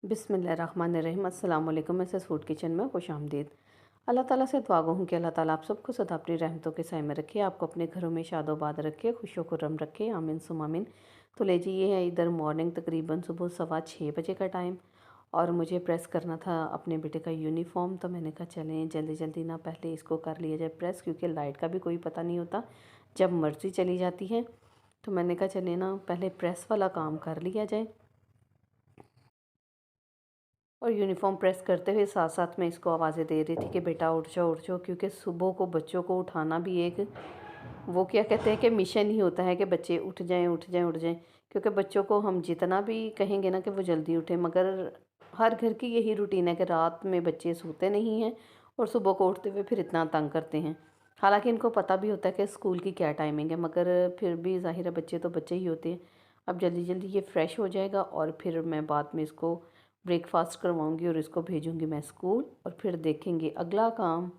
बिस्मिल्लाहिर्रहमानिर्रहीम। अस्सलाम वालेकुम। मिसेस फूड किचन में खुश आमदीद। अल्लाह ताला से दुआ गो हूँ कि अल्लाह ताला आप सबको सदा अपनी रहमतों के साए में रखे, आपको अपने घरों में शादोबाद रखे, खुशो खुर्रम रखे, आमीन सुम आमीन। तो ले जी, ये है इधर मॉर्निंग तकरीबन सुबह 6:15 का टाइम, और मुझे प्रेस करना था अपने बेटे का यूनिफॉर्म। तो मैंने कहा चलें जल्दी जल्दी ना पहले इसको कर लिया जाए प्रेस, क्योंकि लाइट का भी कोई पता नहीं होता, जब मर्ज़ी चली जाती है। तो मैंने कहा चले ना पहले प्रेस वाला काम कर लिया जाए। और यूनिफ़ॉर्म प्रेस करते हुए साथ-साथ मैं इसको आवाज़ें दे रही थी कि बेटा उठ जाओ, क्योंकि सुबह को बच्चों को उठाना भी एक, वो क्या कहते हैं कि मिशन ही होता है कि बच्चे उठ जाएँ, उठ जाएँ, उठ जाएँ। क्योंकि बच्चों को हम जितना भी कहेंगे ना कि वो जल्दी उठें, मगर हर घर की यही रूटीन है कि रात में बच्चे सोते नहीं हैं और सुबह को उठते हुए फिर इतना तंग करते हैं। हालाँकि इनको पता भी होता है कि स्कूल की क्या टाइमिंग है, मगर फिर भी ज़ाहिर है बच्चे तो बच्चे ही होते हैं। अब जल्दी-जल्दी ये फ्रेश हो जाएगा और फिर मैं बाद में इसको ब्रेकफ़ास्ट करवाऊँगी और इसको भेजूँगी मैं स्कूल, और फिर देखेंगे अगला काम।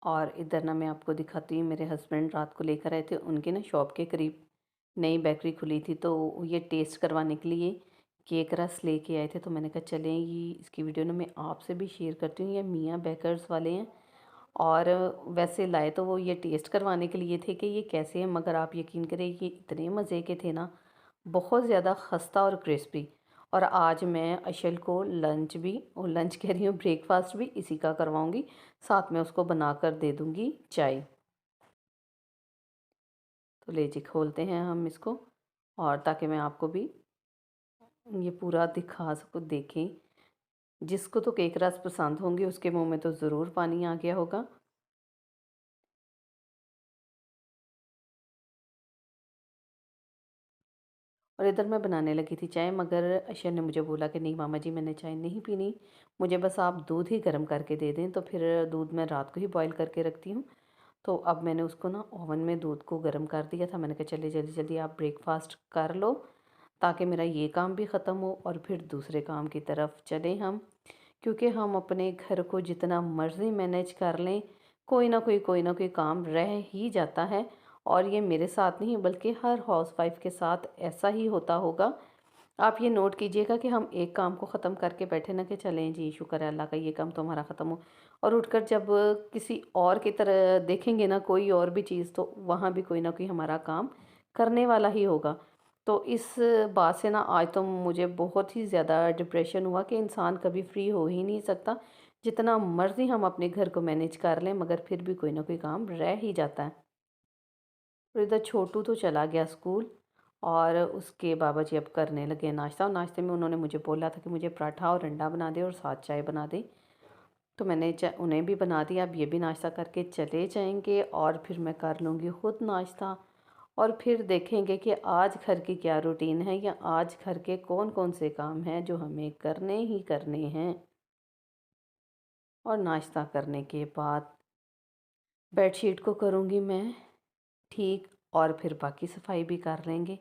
और इधर ना मैं आपको दिखाती हूँ, मेरे हस्बैंड रात को लेकर आए थे, उनके ना शॉप के करीब नई बेकरी खुली थी, तो ये टेस्ट करवाने के लिए केक रस लेके आए थे। तो मैंने कहा चलें ये इसकी वीडियो ना मैं आपसे भी शेयर करती हूँ। ये मियाँ बेकर्स वाले हैं, और वैसे लाए तो वो ये टेस्ट करवाने के लिए थे कि ये कैसे हैं, मगर आप यकीन करें ये इतने मज़े के थे ना, बहुत ज़्यादा खस्ता और क्रिस्पी। और आज मैं अशल को लंच भी, और लंच कह रही हूँ ब्रेकफास्ट भी इसी का करवाऊँगी, साथ में उसको बनाकर दे दूँगी चाय। तो ले जी खोलते हैं हम इसको, और ताकि मैं आपको भी ये पूरा दिखा सकूँ, देखें। जिसको तो केक रस पसंद होंगे उसके मुंह में तो ज़रूर पानी आ गया होगा। और इधर मैं बनाने लगी थी चाय, मगर अशर ने मुझे बोला कि नहीं मामा जी मैंने चाय नहीं पीनी, मुझे बस आप दूध ही गर्म करके दे दें। तो फिर दूध मैं रात को ही बॉईल करके रखती हूँ। तो अब मैंने उसको ना ओवन में दूध को गर्म कर दिया था। मैंने कहा चलिए जल्दी जल्दी आप ब्रेकफास्ट कर लो, ताकि मेरा ये काम भी ख़त्म हो और फिर दूसरे काम की तरफ चलें हम। क्योंकि हम अपने घर को जितना मर्ज़ी मैनेज कर लें, कोई ना कोई काम रह ही जाता है। और ये मेरे साथ नहीं बल्कि हर हाउसवाइफ के साथ ऐसा ही होता होगा। आप ये नोट कीजिएगा कि हम एक काम को ख़त्म करके बैठे ना कि चलें जी शुक्र है अल्लाह का ये काम तो हमारा ख़त्म हो, और उठकर जब किसी और की तरह देखेंगे ना कोई और भी चीज़, तो वहाँ भी कोई ना कोई हमारा काम करने वाला ही होगा। तो इस बात से ना आज तो मुझे बहुत ही ज़्यादा डिप्रेशन हुआ कि इंसान कभी फ्री हो ही नहीं सकता। जितना मर्ज़ी हम अपने घर को मैनेज कर लें, मगर फिर भी कोई ना कोई काम रह ही जाता है। और इधर छोटू तो चला गया स्कूल, और उसके बाबा जी अब करने लगे नाश्ता, और नाश्ते में उन्होंने मुझे बोला था कि मुझे पराठा और अंडा बना दे और साथ चाय बना दे। तो मैंने उन्हें भी बना दिया। अब ये भी नाश्ता करके चले जाएंगे, और फिर मैं कर लूँगी खुद नाश्ता, और फिर देखेंगे कि आज घर की क्या रूटीन है, या आज घर के कौन कौन से काम हैं जो हमें करने ही करने हैं। और नाश्ता करने के बाद बेडशीट को करूँगी मैं ठीक, और फिर बाकी सफाई भी कर लेंगे।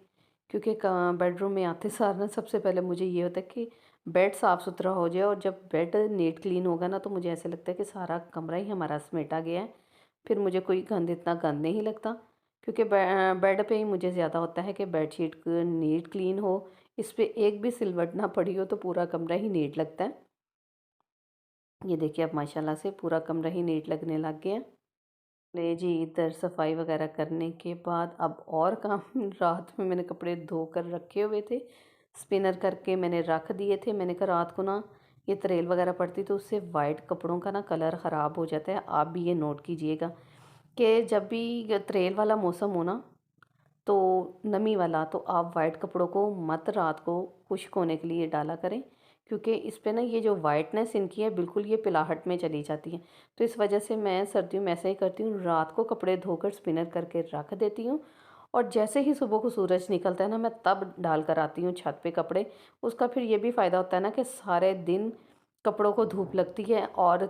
क्योंकि बेडरूम में आते सार ना सबसे पहले मुझे ये होता है कि बेड साफ़ सुथरा हो जाए, और जब बेड नीट क्लीन होगा ना तो मुझे ऐसा लगता है कि सारा कमरा ही हमारा समेटा गया है। फिर मुझे कोई गंद इतना गंद नहीं लगता, क्योंकि बेड पे ही मुझे ज़्यादा होता है कि बेडशीट नीट क्लीन हो, इस पे एक भी सिलवट ना पड़ी हो, तो पूरा कमरा ही नीट लगता है। ये देखिए अब माशाल्लाह से पूरा कमरा ही नीट लगने लग गया। ले जी, इधर सफाई वगैरह करने के बाद अब और काम रात में मैंने कपड़े धोकर रखे हुए थे, स्पिनर करके मैंने रख दिए थे। मैंने कहा रात को ना ये तरेल वगैरह पड़ती तो उससे वाइट कपड़ों का ना कलर ख़राब हो जाता है। आप भी ये नोट कीजिएगा कि जब भी ये तरेल वाला मौसम हो ना, तो नमी वाला, तो आप वाइट कपड़ों को मत रात को खुश्क होने के लिए डाला करें, क्योंकि इस पे ना ये जो वाइटनेस इनकी है बिल्कुल ये पिलाहट में चली जाती है। तो इस वजह से मैं सर्दियों में ऐसा ही करती हूँ, रात को कपड़े धोकर स्पिनर करके रख देती हूँ, और जैसे ही सुबह को सूरज निकलता है ना मैं तब डाल कर आती हूँ छत पे कपड़े। उसका फिर ये भी फ़ायदा होता है ना कि सारे दिन कपड़ों को धूप लगती है, और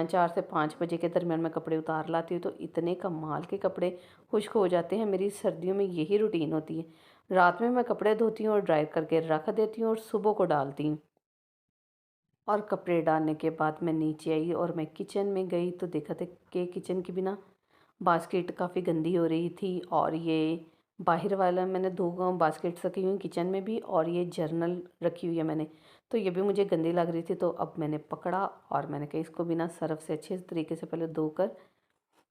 4 से 5 बजे के दरमियान मैं कपड़े उतार लाती हूँ, तो इतने कमाल के कपड़े खुश्क हो जाते हैं। मेरी सर्दियों में यही रूटीन होती है, रात में मैं कपड़े धोती हूँ और ड्राई करके रख देती हूँ और सुबह को डालती हूँ। और कपड़े डालने के बाद मैं नीचे आई और मैं किचन में गई, तो देखा था कि किचन की भी ना बास्केट काफ़ी गंदी हो रही थी, और ये बाहर वाला मैंने 2 बास्केट्स रखी हुई हैं किचन में भी, और ये जर्नल रखी हुई है मैंने, तो ये भी मुझे गंदी लग रही थी। तो अब मैंने पकड़ा और मैंने कहा इसको बिना सर्फ़ से अच्छे तरीके से पहले धोकर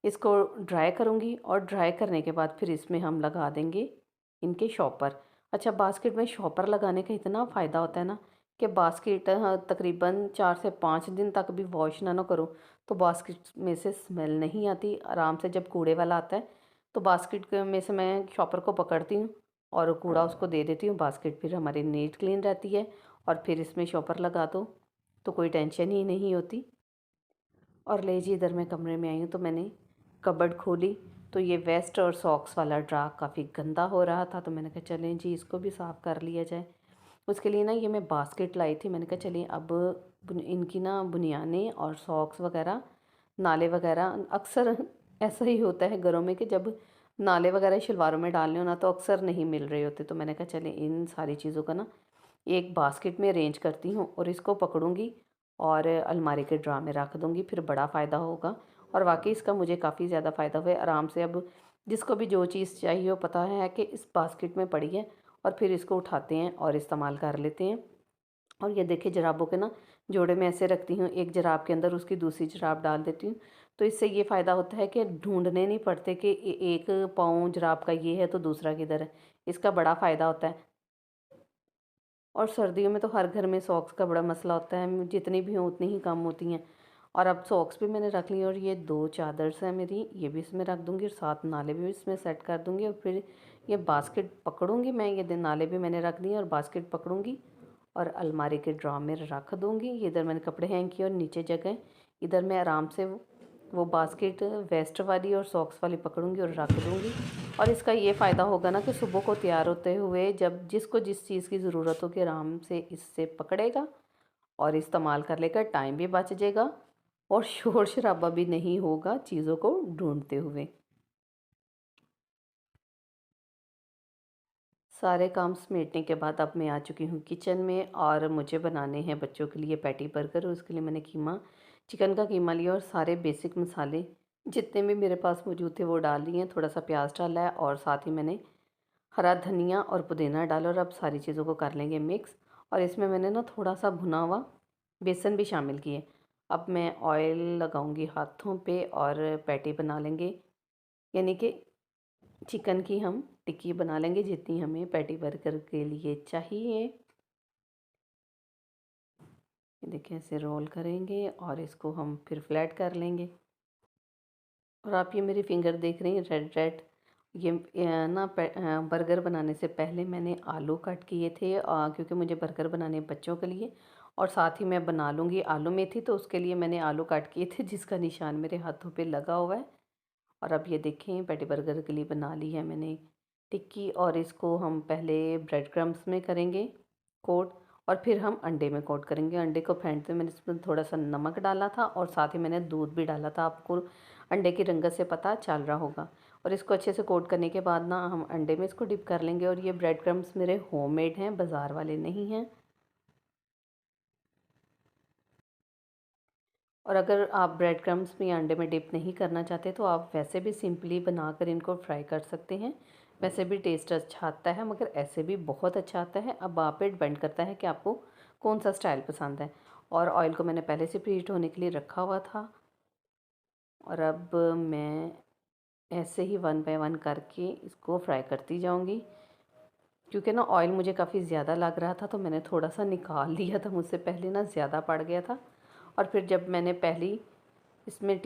इसको ड्राई करूँगी, और ड्राई करने के बाद फिर इसमें हम लगा देंगे इनके शॉपर। अच्छा, बास्केट में शॉपर लगाने का इतना फ़ायदा होता है ना कि बास्केट तकरीबन 4 से 5 दिन तक भी वॉश ना करो तो बास्केट में से स्मेल नहीं आती। आराम से जब कूड़े वाला आता है तो बास्केट में से मैं शॉपर को पकड़ती हूँ और कूड़ा उसको दे देती हूँ, बास्केट फिर हमारी नीट क्लीन रहती है। और फिर इसमें शॉपर लगा दो तो कोई टेंशन ही नहीं होती। और ले जी, इधर मैं कमरे में आई हूँ तो मैंने कबर्ड खोली, तो ये वेस्ट और सॉक्स वाला ड्रा काफ़ी गंदा हो रहा था, तो मैंने कहा चलें जी इसको भी साफ़ कर लिया जाए। उसके लिए ना ये मैं बास्केट लाई थी, मैंने कहा चलिए अब इनकी ना बुनियानें और सॉक्स वगैरह, नाले वगैरह, अक्सर ऐसा ही होता है घरों में कि जब नाले वगैरह शलवारों में डालने हो ना तो अक्सर नहीं मिल रहे होते, तो मैंने कहा चलें इन सारी चीज़ों का ना एक बास्केट में अरेंज करती हूँ और इसको पकड़ूँगी और अलमारी के ड्रा में रख दूँगी, फिर बड़ा फ़ायदा होगा। और वाक़ई इसका मुझे काफ़ी ज़्यादा फ़ायदा हुआ है। आराम से अब जिसको भी जो चीज़ चाहिए हो पता है कि इस बास्केट में पड़ी है, और फिर इसको उठाते हैं और इस्तेमाल कर लेते हैं। और ये देखिए जुराबों के ना जोड़े में ऐसे रखती हूँ, एक जुराब के अंदर उसकी दूसरी जुराब डाल देती हूँ। तो इससे ये फ़ायदा होता है कि ढूँढने नहीं पड़ते कि एक पाँव जुराब का ये है तो दूसरा किधर है। इसका बड़ा फ़ायदा होता है। और सर्दियों में तो हर घर में सॉक्स का बड़ा मसला होता है, जितनी भी हों उतनी ही कम होती हैं। और अब सॉक्स भी मैंने रख ली, और ये 2 चादर्स हैं मेरी, ये भी इसमें रख दूँगी और 7 नाले भी इसमें सेट कर दूँगी। और फिर ये बास्केट पकड़ूँगी मैं, ये नाले भी मैंने रख दिए और बास्केट पकड़ूँगी और अलमारी के ड्रॉ में रख दूँगी। ये इधर मैंने कपड़े हैंग किए और नीचे जगह है, इधर मैं आराम से वो बास्केट वेस्ट वाली और सॉक्स वाली पकड़ूँगी और रख दूँगी। और इसका ये फ़ायदा होगा ना कि सुबह को तैयार होते हुए जब जिसको जिस चीज़ की ज़रूरत होगी आराम से इससे पकड़ेगा और इस्तेमाल कर लेगा, टाइम भी बच जाएगा और शोर शराबा भी नहीं होगा चीज़ों को ढूंढते हुए। सारे काम समेटने के बाद अब मैं आ चुकी हूँ किचन में, और मुझे बनाने हैं बच्चों के लिए पैटी बर्गर। उसके लिए मैंने कीमा, चिकन का कीमा लिया और सारे बेसिक मसाले जितने भी मेरे पास मौजूद थे वो डाल लिए हैं। थोड़ा सा प्याज डाला है और साथ ही मैंने हरा धनिया और पुदीना डाला, और अब सारी चीज़ों को कर लेंगे मिक्स। और इसमें मैंने ना थोड़ा सा भुना हुआ बेसन भी शामिल किए। अब मैं ऑयल लगाऊंगी हाथों पे और पैटी बना लेंगे, यानी कि चिकन की हम टिक्की बना लेंगे जितनी हमें पैटी बर्गर के लिए चाहिए। ये देखिए ऐसे रोल करेंगे और इसको हम फिर फ्लैट कर लेंगे। और आप ये मेरी फिंगर देख रही हैं रेड रेड, ये ना बर्गर बनाने से पहले मैंने आलू कट किए थे, क्योंकि मुझे बर्गर बनाने हैं बच्चों के लिए, और साथ ही मैं बना लूँगी आलू मेथी, तो उसके लिए मैंने आलू काट किए थे जिसका निशान मेरे हाथों पे लगा हुआ है। और अब ये देखें पैटी बर्गर के लिए बना ली है मैंने टिक्की, और इसको हम पहले ब्रेड क्रम्स में करेंगे कोट, और फिर हम अंडे में कोट करेंगे। अंडे को फेंटते मैंने इसमें थोड़ा सा नमक डाला था और साथ ही मैंने दूध भी डाला था, आपको अंडे की रंगत से पता चल रहा होगा। और इसको अच्छे से कोट करने के बाद ना हम अंडे में इसको डिप कर लेंगे। और ये ब्रेड क्रम्स मेरे होममेड हैं, बाज़ार वाले नहीं हैं। और अगर आप ब्रेड क्रम्स में या अंडे में डिप नहीं करना चाहते तो आप वैसे भी सिंपली बनाकर इनको फ्राई कर सकते हैं, वैसे भी टेस्ट अच्छा आता है, मगर ऐसे भी बहुत अच्छा आता है। अब आप पे डिपेंड करता है कि आपको कौन सा स्टाइल पसंद है। और ऑयल को मैंने पहले से प्रीहीट होने के लिए रखा हुआ था, और अब मैं ऐसे ही वन बाय वन करके इसको फ्राई करती जाऊंगी। क्योंकि ना ऑयल मुझे काफ़ी ज़्यादा लग रहा था तो मैंने थोड़ा सा निकाल लिया था, मुझसे पहले ना ज़्यादा पड़ गया था। और फिर जब मैंने पहली इसमें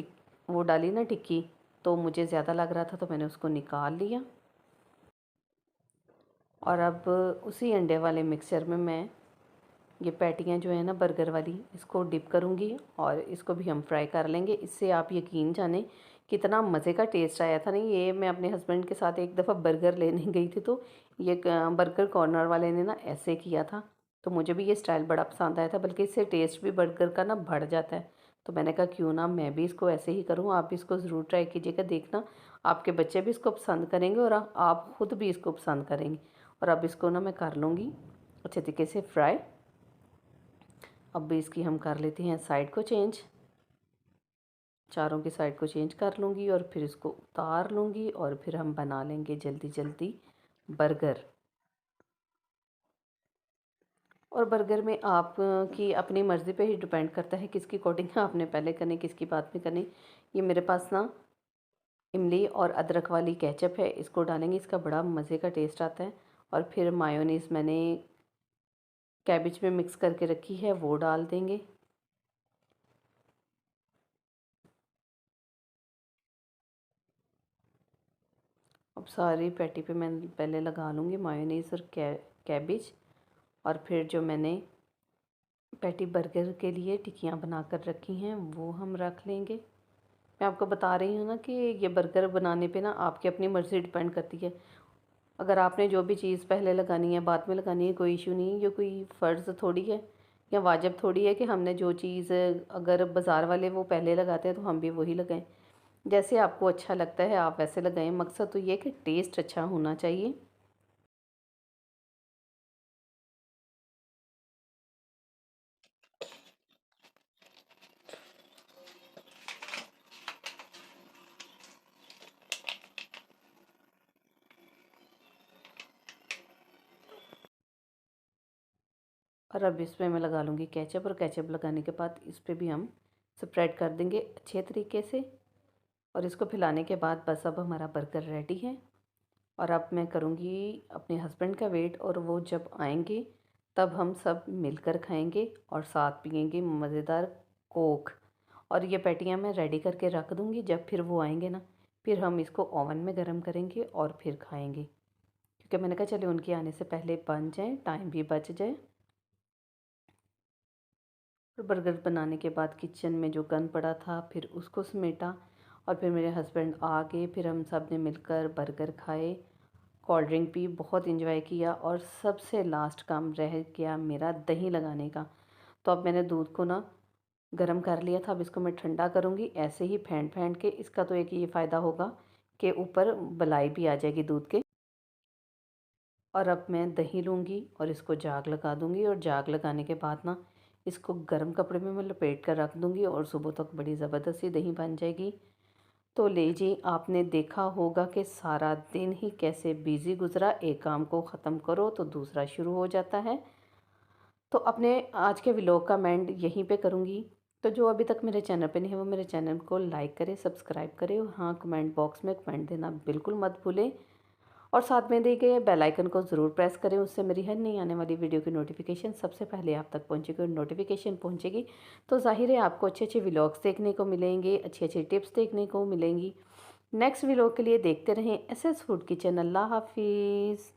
वो डाली ना टिक्की, तो मुझे ज़्यादा लग रहा था तो मैंने उसको निकाल लिया। और अब उसी अंडे वाले मिक्सचर में मैं ये पैटियाँ जो है ना बर्गर वाली, इसको डिप करूँगी और इसको भी हम फ्राई कर लेंगे। इससे आप यकीन जाने कितना मज़े का टेस्ट आया था। नहीं, ये मैं अपने हस्बैंड के साथ एक दफ़ा बर्गर लेने गई थी, तो ये बर्गर कॉर्नर वाले ने ना ऐसे किया था, तो मुझे भी ये स्टाइल बड़ा पसंद आया था, बल्कि इससे टेस्ट भी बर्गर का ना बढ़ जाता है। तो मैंने कहा क्यों ना मैं भी इसको ऐसे ही करूँ, आप भी इसको ज़रूर ट्राई कीजिएगा, देखना आपके बच्चे भी इसको पसंद करेंगे और आप ख़ुद भी इसको पसंद करेंगे। और अब इसको ना मैं कर लूँगी अच्छे तरीके से फ्राई। अब भी इसकी हम कर लेते हैं साइड को चेंज। चारों की साइड को चेंज कर लूँगी और फिर इसको उतार लूँगी और फिर हम बना लेंगे जल्दी जल्दी बर्गर। और बर्गर में आप की अपनी मर्ज़ी पे ही डिपेंड करता है किसकी कोटिंग आपने पहले करनी, किसकी बाद में करनी। ये मेरे पास ना इमली और अदरक वाली केचप है, इसको डालेंगे, इसका बड़ा मज़े का टेस्ट आता है। और फिर मायोनीज़ मैंने कैबेज में मिक्स करके रखी है, वो डाल देंगे। अब सारी पैटी पे मैं पहले लगा लूँगी मायोनीज़ और कैबेज। और फिर जो मैंने पैटी बर्गर के लिए टिक्कियाँ बना कर रखी हैं वो हम रख लेंगे। मैं आपको बता रही हूँ ना कि ये बर्गर बनाने पे ना आपकी अपनी मर्ज़ी डिपेंड करती है। अगर आपने जो भी चीज़ पहले लगानी है बाद में लगानी है कोई इशू नहीं है, ये कोई फ़र्ज़ थोड़ी है या वाजिब थोड़ी है कि हमने जो चीज़ अगर बाज़ार वाले वो पहले लगाते हैं तो हम भी वही लगाएं। जैसे आपको अच्छा लगता है आप वैसे लगाएं, मकसद तो ये है कि टेस्ट अच्छा होना चाहिए। और अब इसमें मैं लगा लूँगी केचप, और केचप लगाने के बाद इस पे भी हम स्प्रेड कर देंगे अच्छे तरीके से। और इसको फैलाने के बाद बस अब हमारा बर्गर रेडी है। और अब मैं करूँगी अपने हस्बैंड का वेट, और वो जब आएंगे तब हम सब मिलकर खाएंगे और साथ पियेंगे मज़ेदार कोक। और ये पैटियाँ मैं रेडी करके रख दूँगी, जब फिर वो आएंगे ना फिर हम इसको ओवन में गर्म करेंगे और फिर खाएंगे, क्योंकि मैंने कहा चले उनके आने से पहले बन जाए, टाइम भी बच जाए। और बर्गर बनाने के बाद किचन में जो गंद पड़ा था फिर उसको समेटा, और फिर मेरे हस्बैंड आ गए, फिर हम सब ने मिलकर बर्गर खाए, कोल्ड ड्रिंक पी, बहुत इंजॉय किया। और सबसे लास्ट काम रह गया मेरा दही लगाने का। तो अब मैंने दूध को ना गरम कर लिया था, अब इसको मैं ठंडा करूँगी ऐसे ही फेंट फेंट के। इसका तो एक ये फ़ायदा होगा कि ऊपर मलाई भी आ जाएगी दूध के। और अब मैं दही लूँगी और इसको जाग लगा दूँगी, और जाग लगाने के बाद ना इसको गर्म कपड़े में मैं लपेट कर रख दूँगी और सुबह तक बड़ी ज़बरदस्त सी दही बन जाएगी। तो लीजिए, आपने देखा होगा कि सारा दिन ही कैसे बिज़ी गुज़रा, एक काम को ख़त्म करो तो दूसरा शुरू हो जाता है। तो अपने आज के व्लॉग का मैं एंड यहीं पे करूँगी। तो जो अभी तक मेरे चैनल पे नहीं है वो मेरे चैनल को लाइक करें, सब्सक्राइब करें, और हाँ, कमेंट बॉक्स में कमेंट देना बिल्कुल मत भूलें। और साथ में दिए गए बेल आइकन को ज़रूर प्रेस करें, उससे मेरी हर नई आने वाली वीडियो की नोटिफिकेशन सबसे पहले आप तक पहुंचेगी। और नोटिफिकेशन पहुंचेगी तो जाहिर है आपको अच्छे अच्छे व्लॉग्स देखने को मिलेंगे, अच्छी अच्छी टिप्स देखने को मिलेंगी। नेक्स्ट व्लॉग के लिए देखते रहें एसएस फूड किचन। अल्लाह हाफिज़।